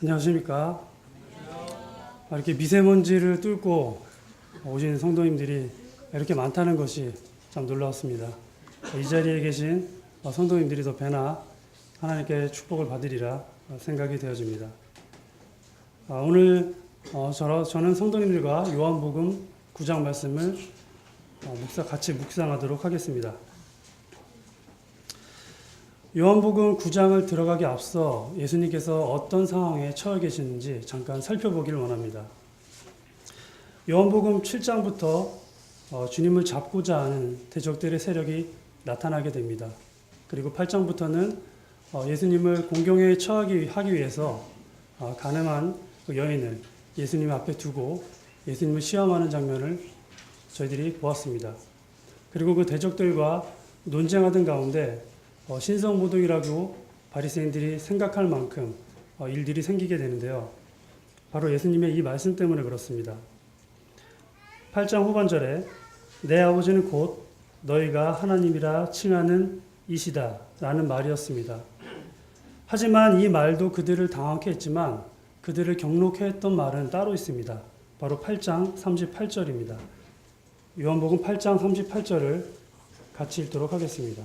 안녕하십니까. 이렇게 미세먼지를 뚫고 오신 성도님들이 이렇게 많다는 것이 참 놀라웠습니다. 이 자리에 계신 성도님들이 더 배나 하나님께 축복을 받으리라 생각이 되어집니다. 오늘 저는 성도님들과 요한복음 9장 말씀을 같이 묵상하도록 하겠습니다. 요한복음 9장을 들어가기 앞서 예수님께서 어떤 상황에 처해 계시는지 잠깐 살펴보기를 원합니다. 요한복음 7장부터 주님을 잡고자 하는 대적들의 세력이 나타나게 됩니다. 그리고 8장부터는 예수님을 공경에 처하기 위해서 가늠한 그 여인을 예수님 앞에 두고 예수님을 시험하는 장면을 저희들이 보았습니다. 그리고 그 대적들과 논쟁하던 가운데 신성모독이라고 바리새인들이 생각할 만큼 일들이 생기게 되는데요. 바로 예수님의 이 말씀 때문에 그렇습니다. 8장 후반절에 내 아버지는 곧 너희가 하나님이라 칭하는 이시다 라는 말이었습니다. 하지만 이 말도 그들을 당황케 했지만 그들을 경록해 했던 말은 따로 있습니다. 바로 8장 38절입니다. 요한복음 8장 38절을 같이 읽도록 하겠습니다.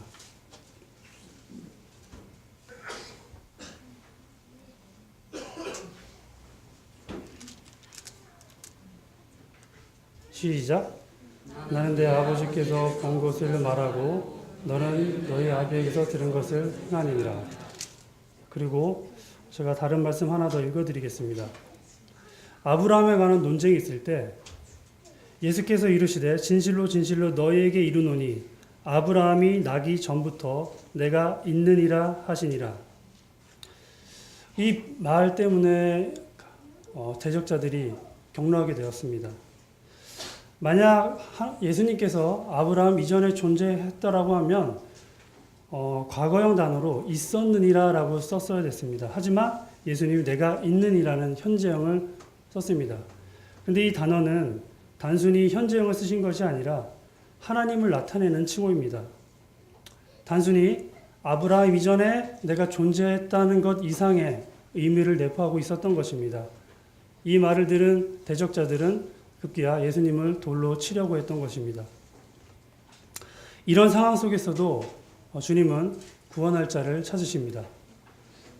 시작. 나는 내 아버지께서 본 것을 말하고 너는 너희 아비에게서 들은 것을 행하니라. 그리고 제가 다른 말씀 하나 더 읽어드리겠습니다. 아브라함에 관한 논쟁이 있을 때 예수께서 이르시되 진실로 진실로 너희에게 이르노니 아브라함이 나기 전부터 내가 있느니라 하시니라. 이 말 때문에 대적자들이 격노하게 되었습니다. 만약 예수님께서 아브라함 이전에 존재했다라고 하면 과거형 단어로 있었느니라라고 썼어야 됐습니다. 하지만 예수님이 내가 있느니라는 현재형을 썼습니다. 그런데 이 단어는 단순히 현재형을 쓰신 것이 아니라 하나님을 나타내는 칭호입니다. 단순히 아브라함 이전에 내가 존재했다는 것 이상의 의미를 내포하고 있었던 것입니다. 이 말을 들은 대적자들은 급기야 예수님을 돌로 치려고 했던 것입니다. 이런 상황 속에서도 주님은 구원할 자를 찾으십니다.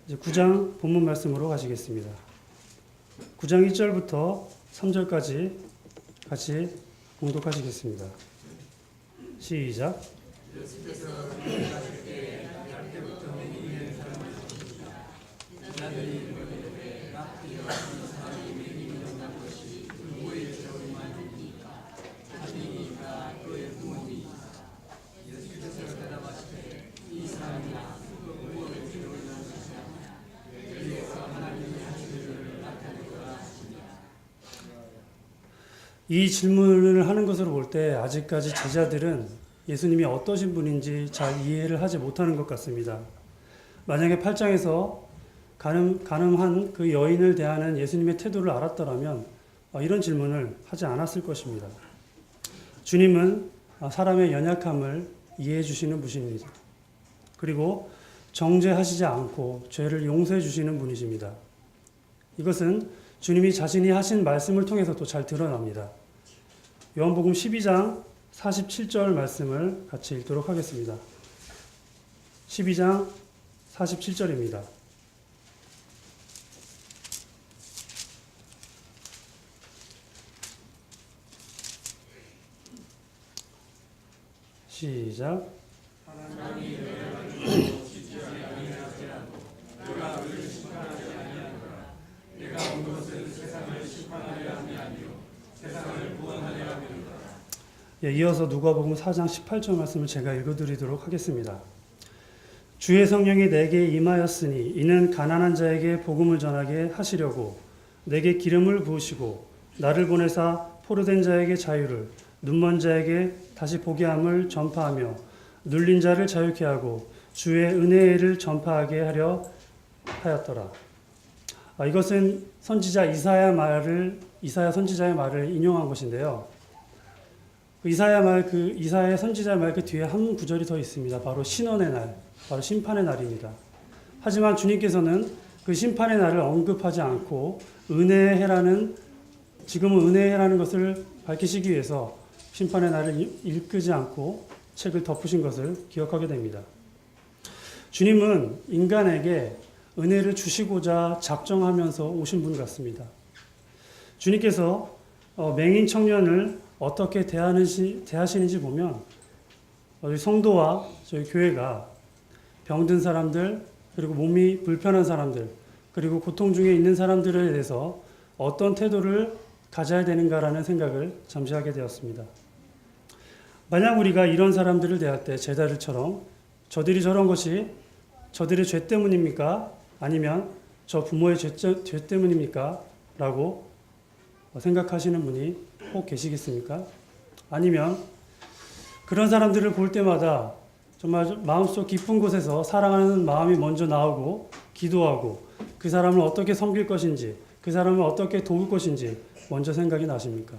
이제 9장 본문 말씀으로 가시겠습니다. 9장 1절부터 3절까지 같이 봉독하시겠습니다. 시작. 이 질문을 하는 것으로 볼 때 아직까지 제자들은 예수님이 어떠신 분인지 잘 이해를 하지 못하는 것 같습니다. 만약에 8장에서 가늠한 그 여인을 대하는 예수님의 태도를 알았더라면 이런 질문을 하지 않았을 것입니다. 주님은 사람의 연약함을 이해해 주시는 분이십니다. 그리고 정죄하시지 않고 죄를 용서해 주시는 분이십니다. 이것은 주님이 자신이 하신 말씀을 통해서도 잘 드러납니다. 요한복음 12장 47절 말씀을 같이 읽도록 하겠습니다. 12장 47절입니다. 시작. 이어서 누가복음 4장 18절 말씀을 제가 읽어드리도록 하겠습니다. 주의 성령이 내게 임하였으니 이는 가난한 자에게 복음을 전하게 하시려고 내게 기름을 부으시고 나를 보내사 포로된 자에게 자유를 눈먼 자에게 다시 보게 함을 전파하며 눌린 자를 자유케 하고 주의 은혜를 전파하게 하려 하였더라. 이것은 선지자 이사야 선지자의 말을 인용한 것인데요. 이사야 선지자의 말 그 뒤에 한 구절이 더 있습니다. 바로 신원의 날, 바로 심판의 날입니다. 하지만 주님께서는 그 심판의 날을 언급하지 않고 은혜의 해라는 지금은 은혜의 해라는 것을 밝히시기 위해서 심판의 날을 읽지 않고 책을 덮으신 것을 기억하게 됩니다. 주님은 인간에게 은혜를 주시고자 작정하면서 오신 분 같습니다. 주님께서 맹인 청년을 어떻게 대하시는지 보면 저희 성도와 저희 교회가 병든 사람들, 그리고 몸이 불편한 사람들, 그리고 고통 중에 있는 사람들에 대해서 어떤 태도를 가져야 되는가라는 생각을 잠시 하게 되었습니다. 만약 우리가 이런 사람들을 대할 때 제자들처럼 저들이 저런 것이 저들의 죄 때문입니까? 아니면 저 부모의 죄 때문입니까? 라고 생각하시는 분이 혹 계시겠습니까? 아니면 그런 사람들을 볼 때마다 정말 마음속 깊은 곳에서 사랑하는 마음이 먼저 나오고 기도하고 그 사람을 어떻게 섬길 것인지, 그 사람을 어떻게 도울 것인지 먼저 생각이 나십니까?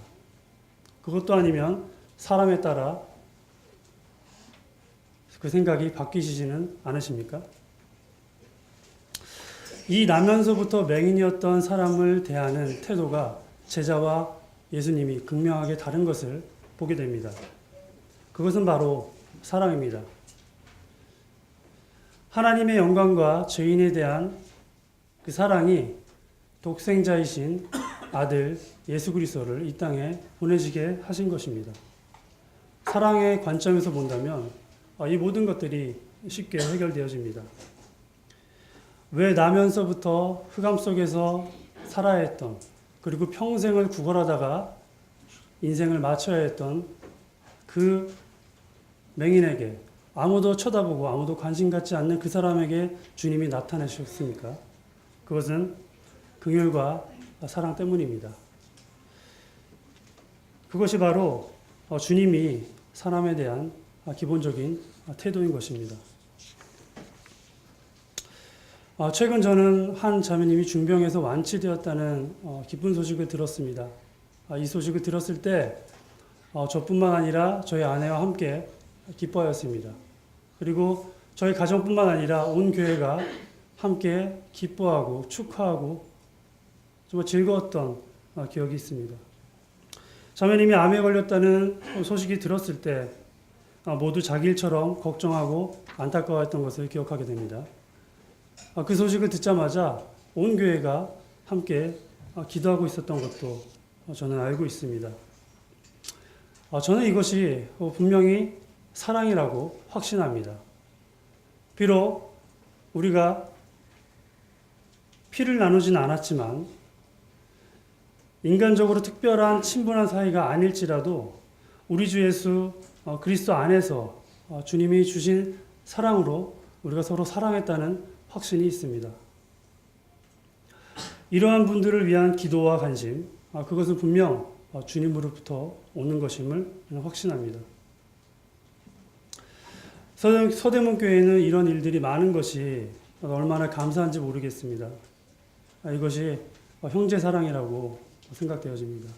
그것도 아니면 사람에 따라 그 생각이 바뀌시지는 않으십니까? 이 나면서부터 맹인이었던 사람을 대하는 태도가 제자와 예수님이 극명하게 다른 것을 보게 됩니다. 그것은 바로 사랑입니다. 하나님의 영광과 죄인에 대한 그 사랑이 독생자이신 아들 예수 그리스도를 이 땅에 보내시게 하신 것입니다. 사랑의 관점에서 본다면 이 모든 것들이 쉽게 해결되어집니다. 왜 나면서부터 흑암 속에서 살아야 했던, 그리고 평생을 구걸하다가 인생을 마쳐야 했던 그 맹인에게 아무도 쳐다보고 아무도 관심 갖지 않는 그 사람에게 주님이 나타나셨습니까? 그것은 긍휼과 사랑 때문입니다. 그것이 바로 주님이 사람에 대한 기본적인 태도인 것입니다. 최근 저는 한 자매님이 중병에서 완치되었다는 기쁜 소식을 들었습니다. 이 소식을 들었을 때 저뿐만 아니라 저희 아내와 함께 기뻐하였습니다. 그리고 저희 가정뿐만 아니라 온 교회가 함께 기뻐하고 축하하고 정말 즐거웠던 기억이 있습니다. 자매님이 암에 걸렸다는 소식이 들었을 때 모두 자기 일처럼 걱정하고 안타까워했던 것을 기억하게 됩니다. 그 소식을 듣자마자 온 교회가 함께 기도하고 있었던 것도 저는 알고 있습니다. 저는 이것이 분명히 사랑이라고 확신합니다. 비록 우리가 피를 나누지는 않았지만 인간적으로 특별한 친분한 사이가 아닐지라도 우리 주 예수 그리스도 안에서 주님이 주신 사랑으로 우리가 서로 사랑했다는 확신이 있습니다. 이러한 분들을 위한 기도와 관심, 그것은 분명 주님으로부터 오는 것임을 확신합니다. 서대문 교회에는 이런 일들이 많은 것이 얼마나 감사한지 모르겠습니다. 이것이 형제 사랑이라고 생각되어집니다.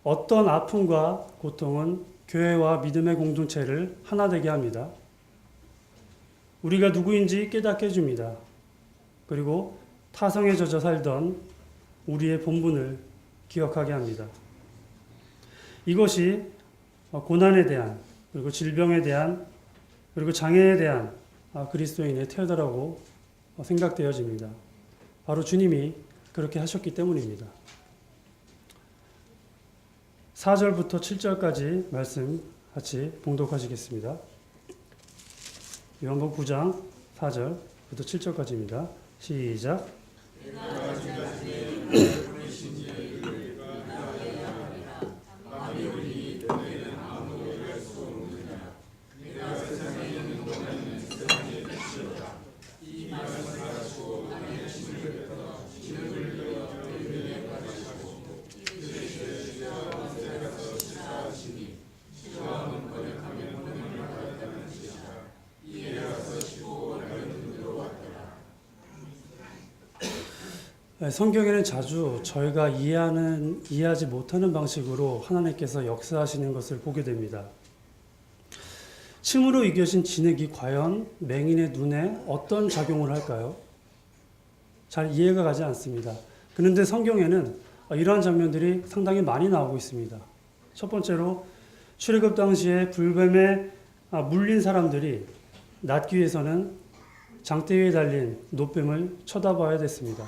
어떤 아픔과 고통은 교회와 믿음의 공동체를 하나 되게 합니다. 우리가 누구인지 깨닫게 해줍니다. 그리고 타성에 젖어 살던 우리의 본분을 기억하게 합니다. 이것이 고난에 대한, 그리고 질병에 대한, 그리고 장애에 대한 그리스도인의 태도라고 생각되어집니다. 바로 주님이 그렇게 하셨기 때문입니다. 4절부터 7절까지 말씀 같이 봉독하시겠습니다. 요한복음 9장 4절부터 7절까지입니다. 시작. 성경에는 자주 저희가 이해하지 못하는 방식으로 하나님께서 역사하시는 것을 보게 됩니다. 침으로 이겨진 진액이 과연 맹인의 눈에 어떤 작용을 할까요? 잘 이해가 가지 않습니다. 그런데 성경에는 이러한 장면들이 상당히 많이 나오고 있습니다. 첫 번째로 출애굽 당시에 불뱀에 물린 사람들이 낫기 위해서는 장대 위에 달린 노뱀을 쳐다봐야 됐습니다.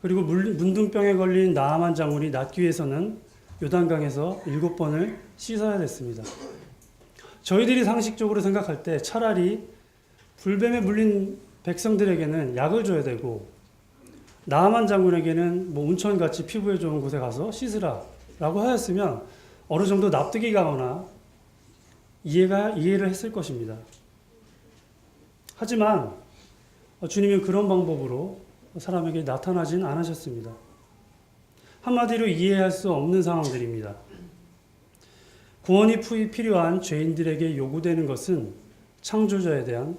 그리고 문둥병에 걸린 나아만 장군이 낫기 위해서는 요단강에서 7번을 씻어야 됐습니다. 저희들이 상식적으로 생각할 때 차라리 불뱀에 물린 백성들에게는 약을 줘야 되고 나아만 장군에게는 온천같이 피부에 좋은 곳에 가서 씻으라 라고 하였으면 어느 정도 납득이 가거나 이해를 했을 것입니다. 하지만 주님은 그런 방법으로 사람에게 나타나진 않으셨습니다. 한마디로 이해할 수 없는 상황들입니다. 구원이 필요한 죄인들에게 요구되는 것은 창조자에 대한,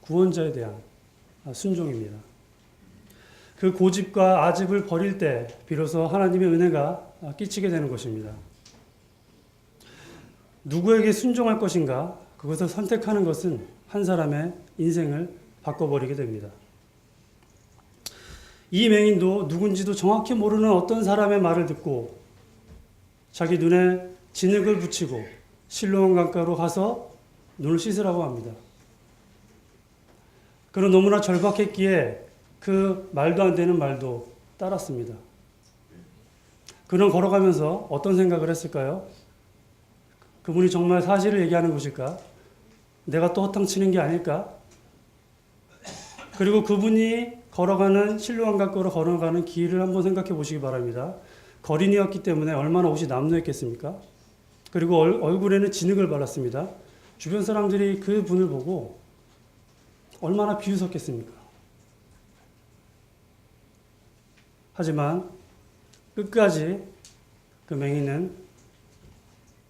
구원자에 대한 순종입니다. 그 고집과 아집을 버릴 때 비로소 하나님의 은혜가 끼치게 되는 것입니다. 누구에게 순종할 것인가, 그것을 선택하는 것은 한 사람의 인생을 바꿔버리게 됩니다. 이 맹인도 누군지도 정확히 모르는 어떤 사람의 말을 듣고 자기 눈에 진흙을 붙이고 실로암 강가로 가서 눈을 씻으라고 합니다. 그는 너무나 절박했기에 그 말도 안 되는 말도 따랐습니다. 그는 걸어가면서 어떤 생각을 했을까요? 그분이 정말 사실을 얘기하는 것일까? 내가 또 허탕치는 게 아닐까? 그리고 그분이 걸어가는 실로암 강가로 걸어가는 길을 한번 생각해 보시기 바랍니다. 거린이었기 때문에 얼마나 옷이 남루했겠습니까? 그리고 얼굴에는 진흙을 발랐습니다. 주변 사람들이 그 분을 보고 얼마나 비웃었겠습니까? 하지만 끝까지 그 맹인은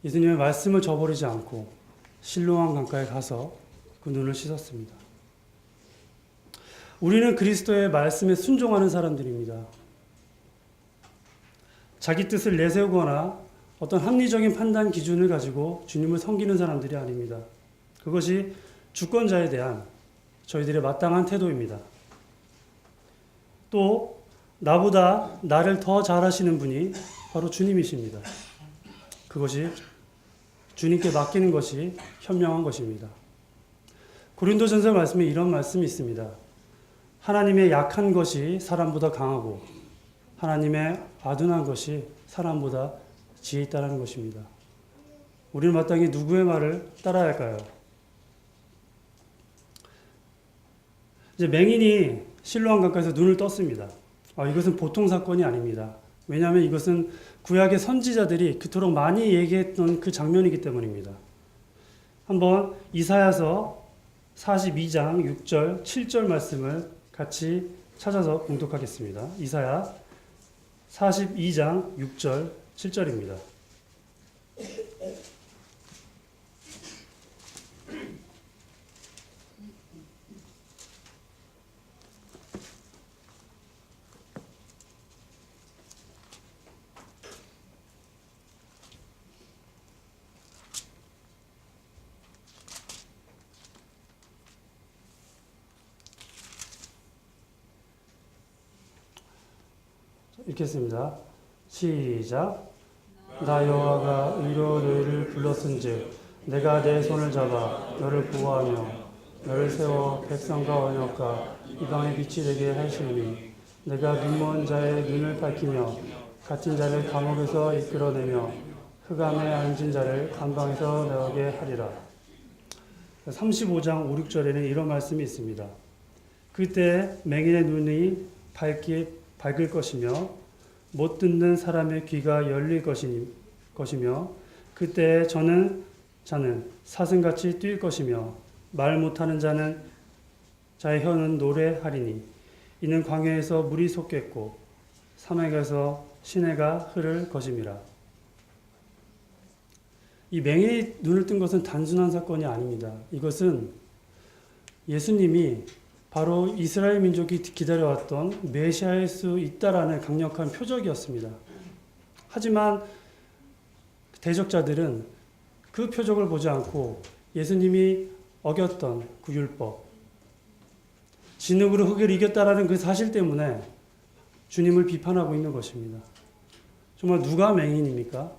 예수님의 말씀을 저버리지 않고 실로암 강가에 가서 그 눈을 씻었습니다. 우리는 그리스도의 말씀에 순종하는 사람들입니다. 자기 뜻을 내세우거나 어떤 합리적인 판단 기준을 가지고 주님을 섬기는 사람들이 아닙니다. 그것이 주권자에 대한 저희들의 마땅한 태도입니다. 또 나보다 나를 더 잘하시는 분이 바로 주님이십니다. 그것이 주님께 맡기는 것이 현명한 것입니다. 고린도전서 말씀에 이런 말씀이 있습니다. 하나님의 약한 것이 사람보다 강하고 하나님의 아둔한 것이 사람보다 지혜 있다는 것입니다. 우리는 마땅히 누구의 말을 따라야 할까요? 이제 맹인이 실로암 강가에서 눈을 떴습니다. 이것은 보통 사건이 아닙니다. 왜냐하면 이것은 구약의 선지자들이 그토록 많이 얘기했던 그 장면이기 때문입니다. 한번 이사야서 42장 6절, 7절 말씀을 같이 찾아서 봉독하겠습니다. 이사야 42장 6절, 7절입니다. 읽겠습니다. 시작. 나 여호와가 의로 너희를 불렀은즉 내가 내 손을 잡아 너를 보호하며 너를 세워 백성과 언역과 이방의 빛이 되게 하시니 내가 눈먼 자의 눈을 밝히며 갇힌 자를 감옥에서 이끌어내며 흑암에 앉은 자를 감방에서 나오게 하리라. 35장 5, 6절에는 이런 말씀이 있습니다. 그때 맹인의 눈이 밝을 것이며 못 듣는 사람의 귀가 열릴 것이며 그때 자는 사슴같이 뛸 것이며 말 못하는 자의 혀는 노래하리니 이는 광야에서 물이 솟겠고 사막에서 시내가 흐를 것임이라. 이 맹인이 눈을 뜬 것은 단순한 사건이 아닙니다. 이것은 예수님이 바로 이스라엘 민족이 기다려왔던 메시아일 수 있다라는 강력한 표적이었습니다. 하지만 대적자들은 그 표적을 보지 않고 예수님이 어겼던 구율법, 진흙으로 흙을 이겼다라는 그 사실 때문에 주님을 비판하고 있는 것입니다. 정말 누가 맹인입니까?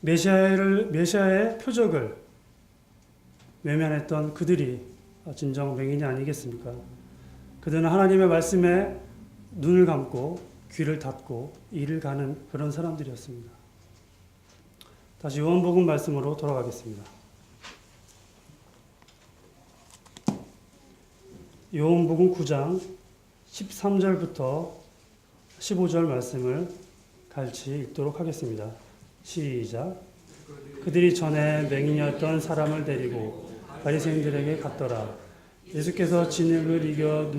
메시아의 표적을 외면했던 그들이 진정 맹인이 아니겠습니까? 그들은 하나님의 말씀에 눈을 감고 귀를 닫고 이를 가는 그런 사람들이었습니다. 다시 요한복음 말씀으로 돌아가겠습니다. 요한복음 9장 13절부터 15절 말씀을 같이 읽도록 하겠습니다. 시작. 그들이 전에 맹인이었던 사람을 데리고 바리새인들에게 갔더라. 예수께서 진흙을 이겨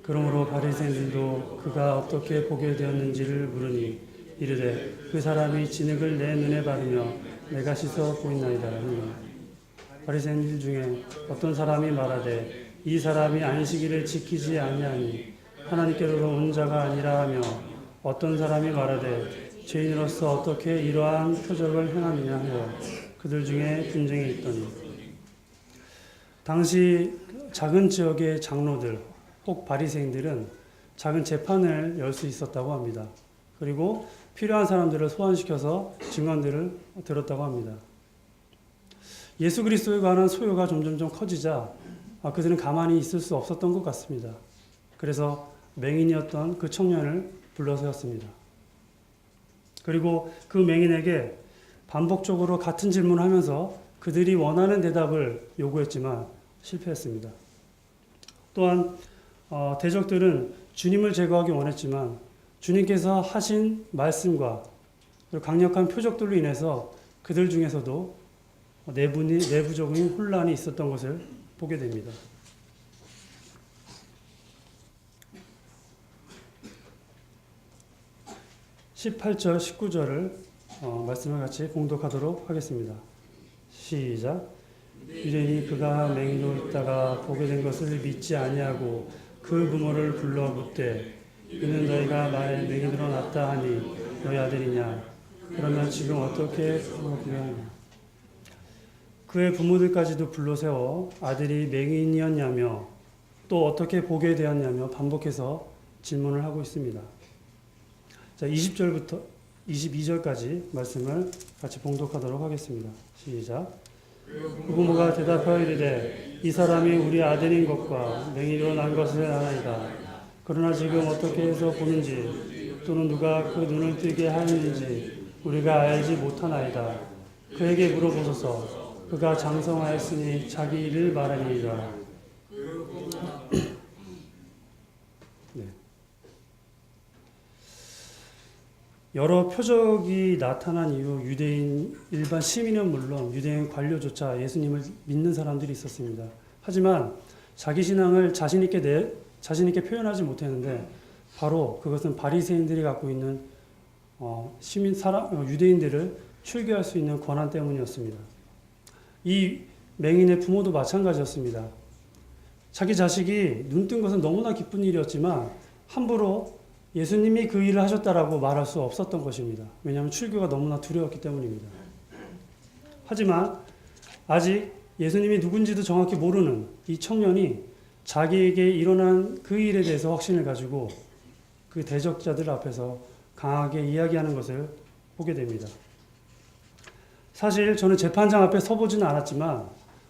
그러므로 바리새인들도 그가 어떻게 보게 되었는지를 물으니 이르되 그 사람이 진흙을 내 눈에 바르며 내가 씻어 보이나이다 하니 바리새인들 중에 어떤 사람이 말하되 이 사람이 안식일을 지키지 아니하니 하나님께로도 온 자가 아니라 하며 어떤 사람이 말하되 죄인으로서 어떻게 이러한 표적을 행하느냐 하여 그들 중에 분쟁이 있더니 당시 작은 지역의 장로들 혹 바리새인들은 작은 재판을 열 수 있었다고 합니다. 그리고 필요한 사람들을 소환시켜서 증언들을 들었다고 합니다. 예수 그리스도에 관한 소요가 점점 커지자 그들은 가만히 있을 수 없었던 것 같습니다. 그래서 맹인이었던 그 청년을 불러세웠습니다. 그리고 그 맹인에게 반복적으로 같은 질문을 하면서 그들이 원하는 대답을 요구했지만 실패했습니다. 또한 대적들은 주님을 제거하기 원했지만 주님께서 하신 말씀과 강력한 표적들로 인해서 그들 중에서도 내부적인 혼란이 있었던 것을 보게 됩니다. 18절, 19절을 말씀을 같이 봉독하도록 하겠습니다. 시작. 유대인이 그가 맹인으로 있다가 보게 된 것을 믿지 아니하고 그 부모를 불러 묻되 이는 너희가 말에 맹인으로 났다 하니 너희 아들이냐? 그러면 지금 어떻게 부모하냐? 그의 부모들까지도 불러 세워 아들이 맹인이었냐며 또 어떻게 보게 되었냐며 반복해서 질문을 하고 있습니다. 자, 20절부터 22절까지 말씀을 같이 봉독하도록 하겠습니다. 시작. 그 부모가 대답하여 이르되 이 사람이 우리 아들인 것과 맹인으로 난 것을 아나이다. 그러나 지금 어떻게 해서 보는지 또는 누가 그 눈을 뜨게 하였는지 우리가 알지 못하나이다. 그에게 물어보소서. 그가 장성하였으니 자기 일을 말하니이다. 네. 여러 표적이 나타난 이후 유대인 일반 시민은 물론 유대인 관료조차 예수님을 믿는 사람들이 있었습니다. 하지만 자기 신앙을 자신 있게 표현하지 못했는데 바로 그것은 바리새인들이 갖고 있는 유대인들을 출교할 수 있는 권한 때문이었습니다. 이 맹인의 부모도 마찬가지였습니다. 자기 자식이 눈 뜬 것은 너무나 기쁜 일이었지만 함부로 예수님이 그 일을 하셨다라고 말할 수 없었던 것입니다. 왜냐하면 출교가 너무나 두려웠기 때문입니다. 하지만 아직 예수님이 누군지도 정확히 모르는 이 청년이 자기에게 일어난 그 일에 대해서 확신을 가지고 그 대적자들 앞에서 강하게 이야기하는 것을 보게 됩니다. 사실 저는 재판장 앞에 서보지는 않았지만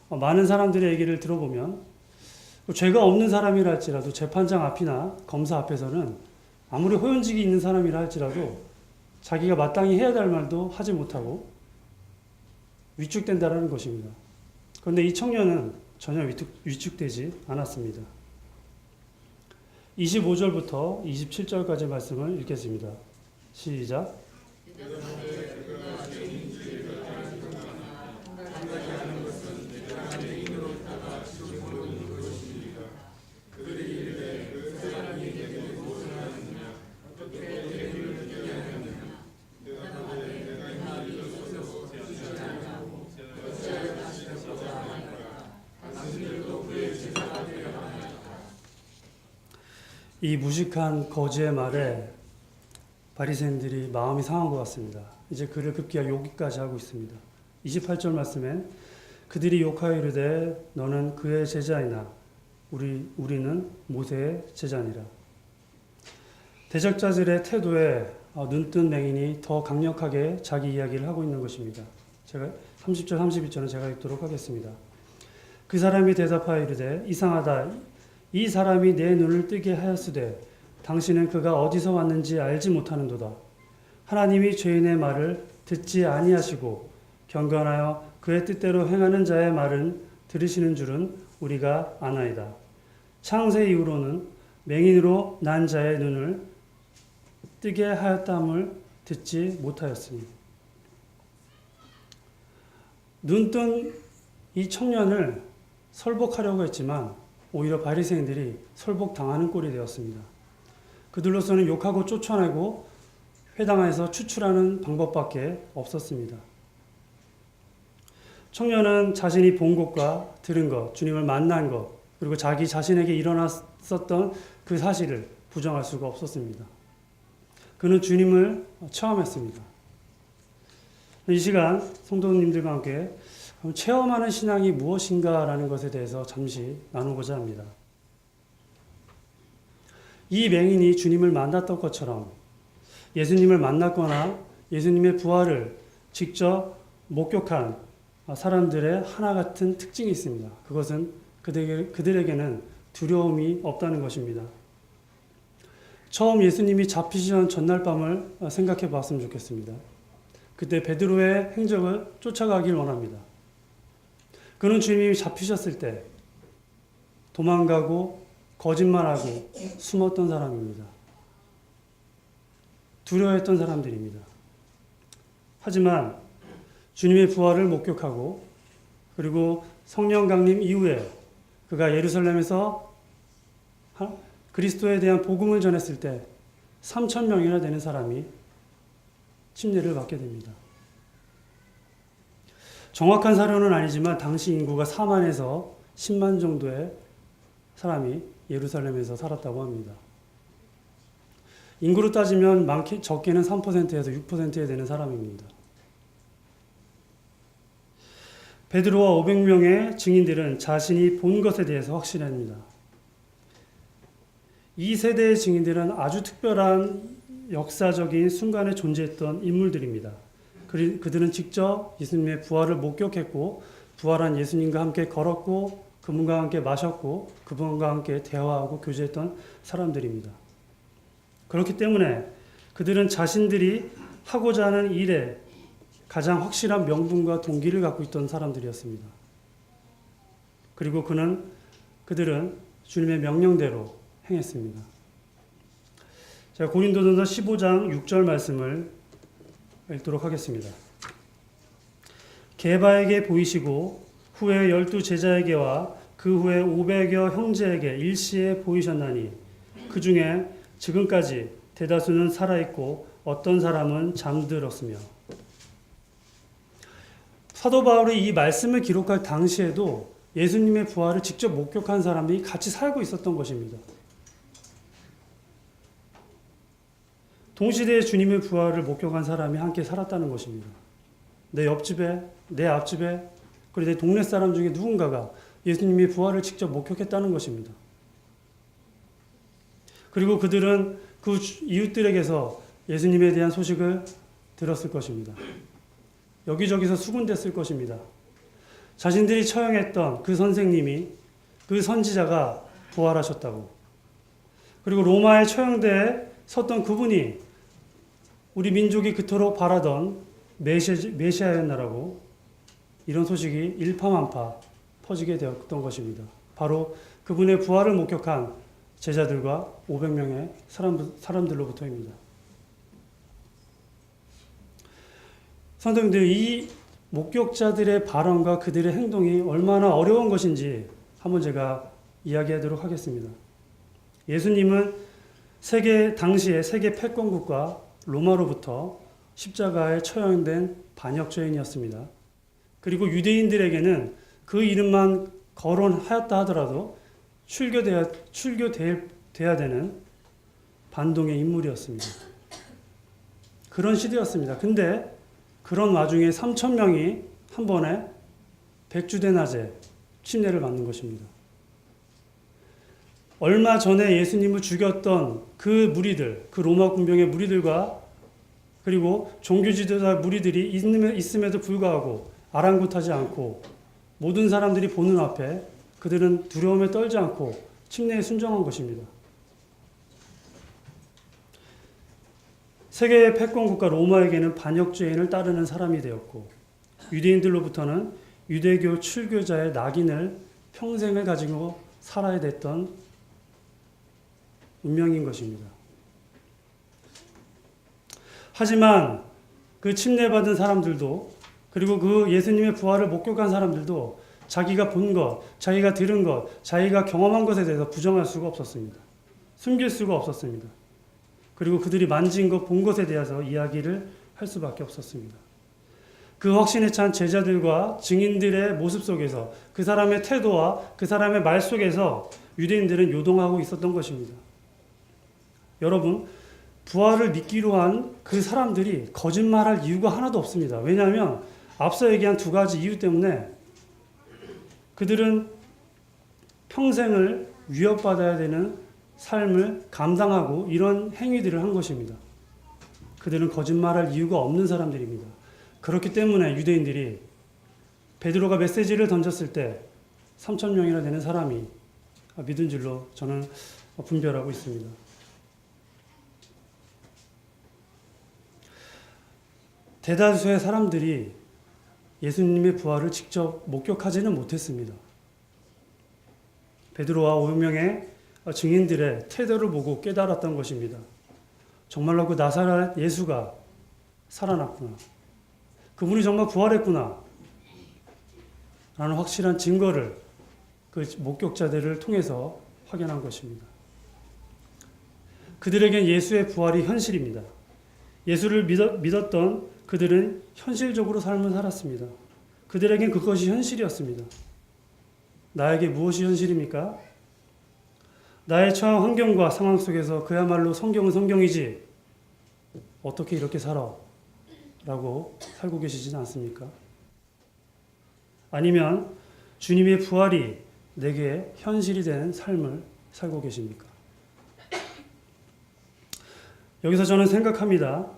많은 사람들의 얘기를 들어보면 죄가 없는 사람이라 할지라도 재판장 앞이나 검사 앞에서는 아무리 호연직이 있는 사람이라 할지라도 자기가 마땅히 해야 될 말도 하지 못하고 위축된다는 것입니다. 그런데 이 청년은 전혀 위축되지 않았습니다. 25절부터 27절까지 말씀을 읽겠습니다. 시작. 이 무식한 거지의 말에 바리새인들이 마음이 상한 것 같습니다. 이제 그를 급기야 욕까지 하고 있습니다. 28절 말씀에 그들이 욕하여 이르되 너는 그의 제자이나 우리는 모세의 제자니라. 대적자들의 태도에 눈뜬 맹인이 더 강력하게 자기 이야기를 하고 있는 것입니다. 제가 30절 31절은 제가 읽도록 하겠습니다. 그 사람이 대답하여 이르되 이상하다. 이 사람이 내 눈을 뜨게 하였으되 당신은 그가 어디서 왔는지 알지 못하는도다. 하나님이 죄인의 말을 듣지 아니하시고 경건하여 그의 뜻대로 행하는 자의 말은 들으시는 줄은 우리가 아나이다. 창세 이후로는 맹인으로 난 자의 눈을 뜨게 하였담을 듣지 못하였으니. 눈뜬 이 청년을 설복하려고 했지만 오히려 바리새인들이 설복당하는 꼴이 되었습니다. 그들로서는 욕하고 쫓아내고 회당에서 추출하는 방법밖에 없었습니다. 청년은 자신이 본 것과 들은 것, 주님을 만난 것, 그리고 자기 자신에게 일어났었던 그 사실을 부정할 수가 없었습니다. 그는 주님을 체험했습니다. 이 시간 성도님들과 함께 체험하는 신앙이 무엇인가라는 것에 대해서 잠시 나누고자 합니다. 이 맹인이 주님을 만났던 것처럼 예수님을 만났거나 예수님의 부활을 직접 목격한 사람들의 하나 같은 특징이 있습니다. 그것은 그들에게는 두려움이 없다는 것입니다. 처음 예수님이 잡히시던 전날 밤을 생각해 봤으면 좋겠습니다. 그때 베드로의 행적을 쫓아가길 원합니다. 그는 주님이 잡히셨을 때 도망가고 거짓말하고 숨었던 사람입니다. 두려워했던 사람들입니다. 하지만 주님의 부활을 목격하고 그리고 성령 강림 이후에 그가 예루살렘에서 그리스도에 대한 복음을 전했을 때 3,000명이나 되는 사람이 침례를 받게 됩니다. 정확한 사료는 아니지만 당시 인구가 4만에서 10만 정도의 사람이 예루살렘에서 살았다고 합니다. 인구로 따지면 적게는 3%에서 6%에 되는 사람입니다. 베드로와 500명의 증인들은 자신이 본 것에 대해서 확신합니다. 이 세대의 증인들은 아주 특별한 역사적인 순간에 존재했던 인물들입니다. 그들은 직접 예수님의 부활을 목격했고 부활한 예수님과 함께 걸었고 그분과 함께 마셨고 그분과 함께 대화하고 교제했던 사람들입니다. 그렇기 때문에 그들은 자신들이 하고자 하는 일에 가장 확실한 명분과 동기를 갖고 있던 사람들이었습니다. 그리고 그들은 주님의 명령대로 행했습니다. 제가 고린도전서 15장 6절 말씀을 읽도록 하겠습니다. 게바에게 보이시고 후에 12 제자에게와 그 후에 500여 형제에게 일시에 보이셨나니 그 중에 지금까지 대다수는 살아있고 어떤 사람은 잠들었으며. 사도 바울이 이 말씀을 기록할 당시에도 예수님의 부활을 직접 목격한 사람들이 같이 살고 있었던 것입니다. 동시대에 주님의 부활을 목격한 사람이 함께 살았다는 것입니다. 내 옆집에, 내 앞집에, 그리고 내 동네 사람 중에 누군가가 예수님의 부활을 직접 목격했다는 것입니다. 그리고 그들은 그 이웃들에게서 예수님에 대한 소식을 들었을 것입니다. 여기저기서 수군댔을 것입니다. 자신들이 처형했던 그 선생님이, 그 선지자가 부활하셨다고. 그리고 로마의 처형대에 섰던 그분이 우리 민족이 그토록 바라던 메시아였나라고 이런 소식이 일파만파 퍼지게 되었던 것입니다. 바로 그분의 부활을 목격한 제자들과 500명의 사람들로부터입니다. 성도님들, 이 목격자들의 발언과 그들의 행동이 얼마나 어려운 것인지 한번 제가 이야기하도록 하겠습니다. 예수님은 당시의 세계 패권국가 로마로부터 십자가에 처형된 반역죄인이었습니다. 그리고 유대인들에게는 그 이름만 거론하였다 하더라도 출교돼야 되는 반동의 인물이었습니다. 그런 시대였습니다. 근데 그런 와중에 3천 명이 한 번에 백주대낮에 침례를 받는 것입니다. 얼마 전에 예수님을 죽였던 그 무리들, 그 로마 군병의 무리들과 그리고 종교 지도자 무리들이 있음에도 불구하고 아랑곳하지 않고 모든 사람들이 보는 앞에 그들은 두려움에 떨지 않고 침례에 순종한 것입니다. 세계의 패권국가 로마에게는 반역죄인을 따르는 사람이 되었고 유대인들로부터는 유대교 출교자의 낙인을 평생을 가지고 살아야 됐던 운명인 것입니다. 하지만 그 침례받은 사람들도 그리고 그 예수님의 부활을 목격한 사람들도 자기가 본 것, 자기가 들은 것, 자기가 경험한 것에 대해서 부정할 수가 없었습니다. 숨길 수가 없었습니다. 그리고 그들이 만진 것, 본 것에 대해서 이야기를 할 수밖에 없었습니다. 그 확신에 찬 제자들과 증인들의 모습 속에서 그 사람의 태도와 그 사람의 말 속에서 유대인들은 요동하고 있었던 것입니다. 여러분, 부활을 믿기로 한 그 사람들이 거짓말할 이유가 하나도 없습니다. 왜냐하면 앞서 얘기한 두 가지 이유 때문에 그들은 평생을 위협받아야 되는 삶을 감당하고 이런 행위들을 한 것입니다. 그들은 거짓말할 이유가 없는 사람들입니다. 그렇기 때문에 유대인들이 베드로가 메시지를 던졌을 때 3천 명이나 되는 사람이 믿은 줄로 저는 분별하고 있습니다. 대다수의 사람들이 예수님의 부활을 직접 목격하지는 못했습니다. 베드로와 5명의 증인들의 태도를 보고 깨달았던 것입니다. 정말로 그 나사렛 예수가 살아났구나. 그분이 정말 부활했구나. 라는 확실한 증거를 그 목격자들을 통해서 확인한 것입니다. 그들에겐 예수의 부활이 현실입니다. 예수를 믿었던 그들은 현실적으로 삶을 살았습니다. 그들에겐 그것이 현실이었습니다. 나에게 무엇이 현실입니까? 나의 처한 환경과 상황 속에서 그야말로 성경은 성경이지 어떻게 이렇게 살아? 라고 살고 계시지는 않습니까? 아니면 주님의 부활이 내게 현실이 되는 삶을 살고 계십니까? 여기서 저는 생각합니다.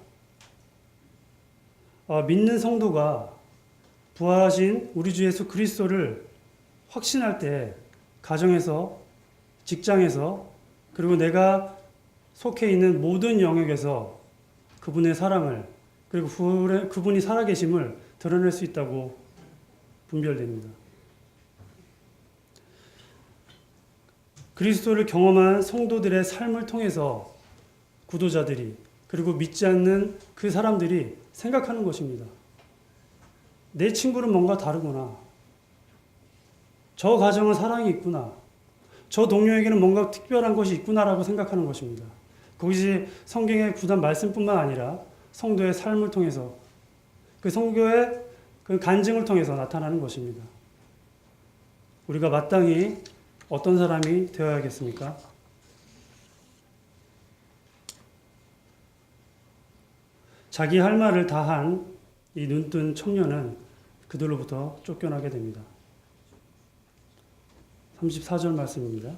믿는 성도가 부활하신 우리 주 예수 그리스도를 확신할 때 가정에서, 직장에서, 그리고 내가 속해 있는 모든 영역에서 그분의 사랑을 그리고 그분이 살아계심을 드러낼 수 있다고 분별됩니다. 그리스도를 경험한 성도들의 삶을 통해서 구도자들이 그리고 믿지 않는 그 사람들이 생각하는 것입니다. 내 친구는 뭔가 다르구나. 저 가정은 사랑이 있구나. 저 동료에게는 뭔가 특별한 것이 있구나라고 생각하는 것입니다. 그것이 성경의 구단 말씀뿐만 아니라 성도의 삶을 통해서 그 성도의 그 간증을 통해서 나타나는 것입니다. 우리가 마땅히 어떤 사람이 되어야겠습니까? 자기 할 말을 다한 이 눈뜬 청년은 그들로부터 쫓겨나게 됩니다. 34절 말씀입니다.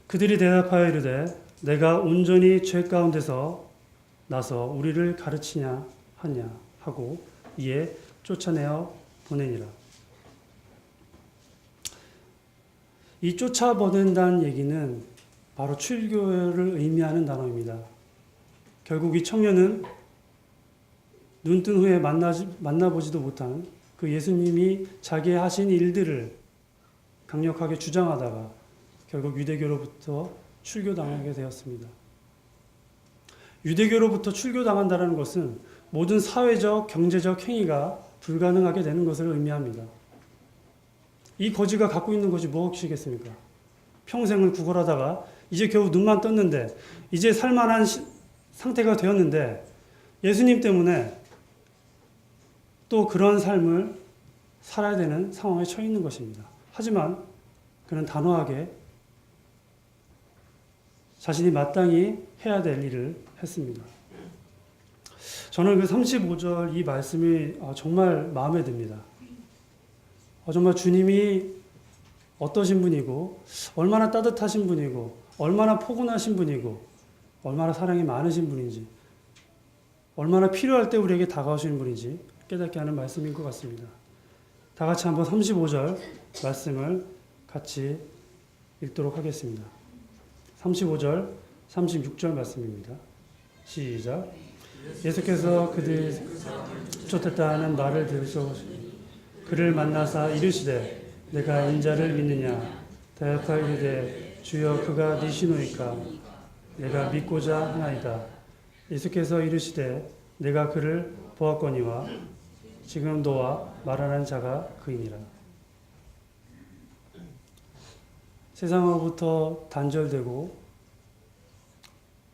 그들이 대답하여 이르되 내가 온전히 죄 가운데서 나서 우리를 가르치냐 하냐 하고 이에 쫓아내어 보내니라. 이 쫓아보낸다는 얘기는 바로 출교를 의미하는 단어입니다. 결국 이 청년은 눈뜬 후에 만나보지도 못한 그 예수님이 자기 하신 일들을 강력하게 주장하다가 결국 유대교로부터 출교당하게 되었습니다. 유대교로부터 출교당한다는 것은 모든 사회적, 경제적 행위가 불가능하게 되는 것을 의미합니다. 이 거지가 갖고 있는 것이 무엇이겠습니까? 평생을 구걸하다가 이제 겨우 눈만 떴는데 이제 살만한 상태가 되었는데 예수님 때문에 또 그런 삶을 살아야 되는 상황에 처해 있는 것입니다. 하지만 그는 단호하게 자신이 마땅히 해야 될 일을 했습니다. 저는 그 35절 이 말씀이 정말 마음에 듭니다. 정말 주님이 어떠신 분이고 얼마나 따뜻하신 분이고 얼마나 포근하신 분이고 얼마나 사랑이 많으신 분인지 얼마나 필요할 때 우리에게 다가오시는 분인지 깨닫게 하는 말씀인 것 같습니다. 다 같이 한번 35절 말씀을 같이 읽도록 하겠습니다. 35절, 36절 말씀입니다. 시작. 예수께서 그들 쫓았다 하는 말을 들으시고 그를 만나사 이르시되 내가 인자를 믿느냐 대답하여 이르되 주여 그가 네 신우이까 내가 믿고자 하나이다. 예수께서 이르시되 내가 그를 보았거니와 지금 너와 말하는 자가 그이니라. 세상으로부터 단절되고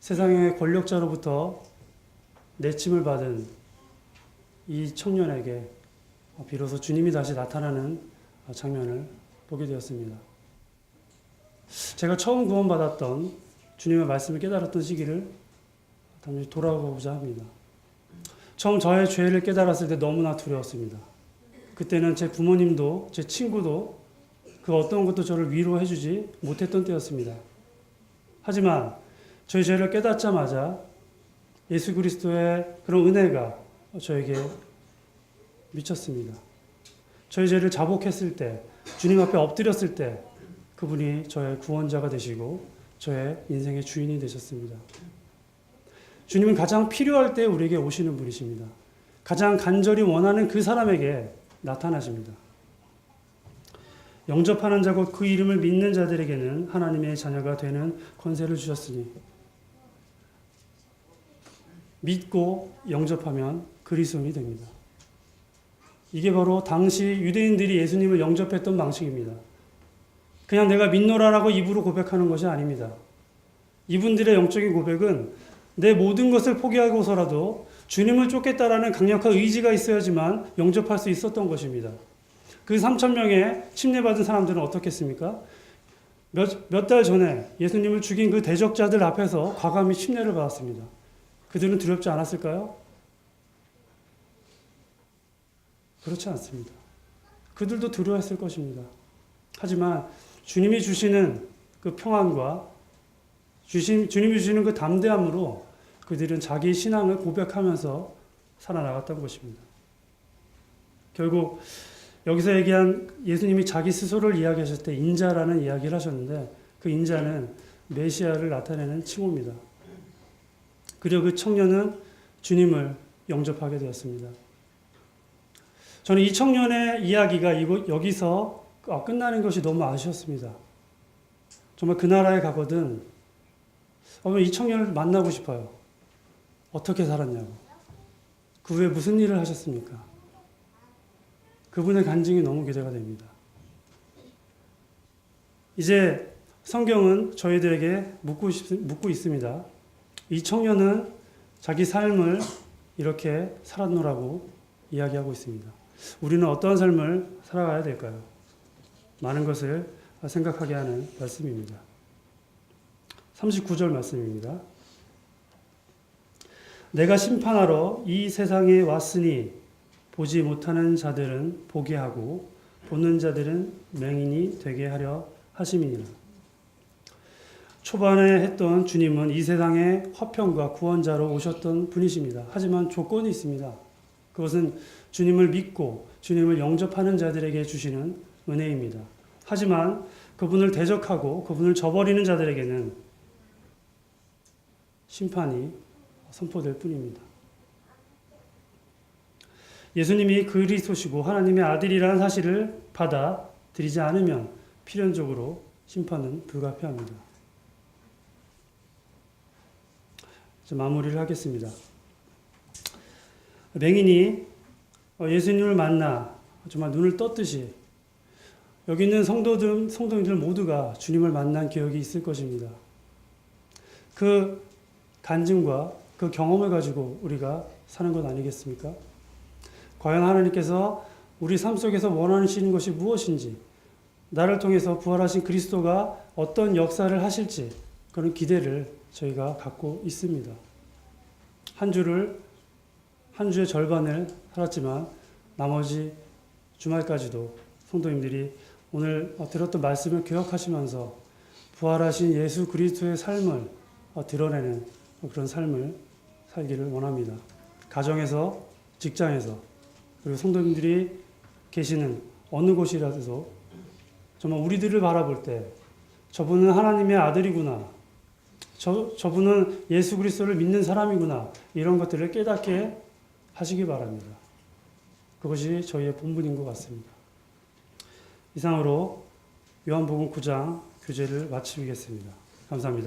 세상의 권력자로부터 내침을 받은 이 청년에게 비로소 주님이 다시 나타나는 장면을 보게 되었습니다. 제가 처음 구원받았던 주님의 말씀을 깨달았던 시기를 잠시 돌아보고자 합니다. 처음 저의 죄를 깨달았을 때 너무나 두려웠습니다. 그때는 제 부모님도 제 친구도 그 어떤 것도 저를 위로해주지 못했던 때였습니다. 하지만 저의 죄를 깨닫자마자 예수 그리스도의 그런 은혜가 저에게 미쳤습니다. 저의 죄를 자복했을 때, 주님 앞에 엎드렸을 때 그분이 저의 구원자가 되시고 저의 인생의 주인이 되셨습니다. 주님은 가장 필요할 때 우리에게 오시는 분이십니다. 가장 간절히 원하는 그 사람에게 나타나십니다. 영접하는 자고 그 이름을 믿는 자들에게는 하나님의 자녀가 되는 권세를 주셨으니 믿고 영접하면 그리스도인이 됩니다. 이게 바로 당시 유대인들이 예수님을 영접했던 방식입니다. 그냥 내가 믿노라라고 입으로 고백하는 것이 아닙니다. 이분들의 영적인 고백은 내 모든 것을 포기하고서라도 주님을 쫓겠다라는 강력한 의지가 있어야지만 영접할 수 있었던 것입니다. 그 3,000명의 침례받은 사람들은 어떻겠습니까? 몇 달 전에 예수님을 죽인 그 대적자들 앞에서 과감히 침례를 받았습니다. 그들은 두렵지 않았을까요? 그렇지 않습니다. 그들도 두려워했을 것입니다. 하지만 주님이 주시는 그 평안과 주님이 주시는 그 담대함으로 그들은 자기 신앙을 고백하면서 살아나갔던 것입니다. 결국 여기서 얘기한 예수님이 자기 스스로를 이야기하실 때 인자라는 이야기를 하셨는데 그 인자는 메시아를 나타내는 칭호입니다. 그리고 그 청년은 주님을 영접하게 되었습니다. 저는 이 청년의 이야기가 여기서 끝나는 것이 너무 아쉬웠습니다. 정말 그 나라에 가거든 이 청년을 만나고 싶어요. 어떻게 살았냐고. 그 후에 무슨 일을 하셨습니까? 그분의 간증이 너무 기대가 됩니다. 이제 성경은 저희들에게 묻고 있습니다. 이 청년은 자기 삶을 이렇게 살았노라고 이야기하고 있습니다. 우리는 어떠한 삶을 살아가야 될까요? 많은 것을 생각하게 하는 말씀입니다. 39절 말씀입니다. 내가 심판하러 이 세상에 왔으니 보지 못하는 자들은 보게 하고 보는 자들은 맹인이 되게 하려 하심이니라. 초반에 했던 주님은 이 세상에 화평과 구원자로 오셨던 분이십니다. 하지만 조건이 있습니다. 그것은 주님을 믿고 주님을 영접하는 자들에게 주시는 은혜입니다. 하지만 그분을 대적하고 그분을 저버리는 자들에게는 심판이 선포될 뿐입니다. 예수님이 그리스도시고 하나님의 아들이라는 사실을 받아들이지 않으면 필연적으로 심판은 불가피합니다. 이제 마무리를 하겠습니다. 맹인이 예수님을 만나 정말 눈을 떴듯이 여기 있는 성도님들 모두가 주님을 만난 기억이 있을 것입니다. 그 간증과 그 경험을 가지고 우리가 사는 것 아니겠습니까? 과연 하나님께서 우리 삶 속에서 원하시는 것이 무엇인지, 나를 통해서 부활하신 그리스도가 어떤 역사를 하실지 그런 기대를 저희가 갖고 있습니다. 한 주를 한 주의 절반을 살았지만 나머지 주말까지도 성도님들이 오늘 들었던 말씀을 기억하시면서 부활하신 예수 그리스도의 삶을 드러내는 그런 삶을 살기를 원합니다. 가정에서, 직장에서, 그리고 성도님들이 계시는 어느 곳이라도 정말 우리들을 바라볼 때 저분은 하나님의 아들이구나, 저분은 예수 그리스도를 믿는 사람이구나, 이런 것들을 깨닫게 하시기 바랍니다. 그것이 저희의 본분인 것 같습니다. 이상으로 요한복음 9장 교제를 마치겠습니다. 감사합니다.